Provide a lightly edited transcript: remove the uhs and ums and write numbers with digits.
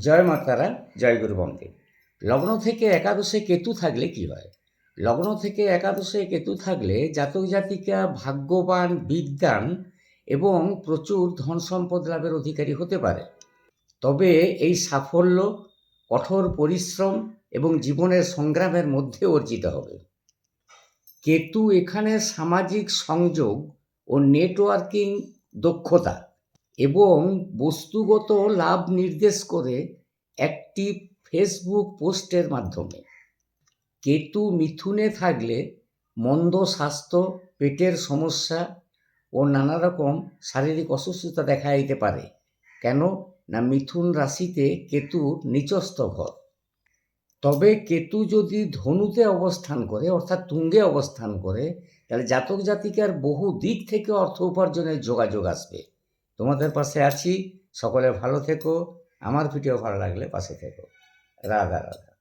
জয় মাতারা, জয় গুরু বন্দে। লগ্ন থেকে একাদশে কেতু থাকলে কি হয়? লগ্ন থেকে একাদশে কেতু থাকলে জাতক জাতিকা ভাগ্যবান, বিদ্বান এবং প্রচুর ধন সম্পদ লাভের অধিকারী হতে পারে। তবে এই সাফল্য কঠোর পরিশ্রম এবং জীবনের সংগ্রামের মধ্যে অর্জিত হবে। কেতু এখানে সামাজিক সংযোগ ও নেটওয়ার্কিং দক্ষতা এবং বস্তুগত লাভ নির্দেশ করে একটি ফেসবুক পোস্টের মাধ্যমে। কেতু মিথুনে থাকলে মন্দ স্বাস্থ্য, পেটের সমস্যা ও নানা রকম শারীরিক অসুস্থতা দেখা দিতে পারে। কেন না, মিথুন রাশিতে কেতুর নিচস্থ ঘর। তবে কেতু যদি ধনুতে অবস্থান করে, অর্থাৎ তুঙ্গে অবস্থান করে, তাহলে জাতক জাতিকার বহু দিক থেকে অর্থ উপার্জনের যোগাযোগ আসবে। তোমাদের পাশে আছি। সকলে ভালো থেকো। আমার ভিডিও ভালো লাগলে পাশে থেকো। রাধা রাধা।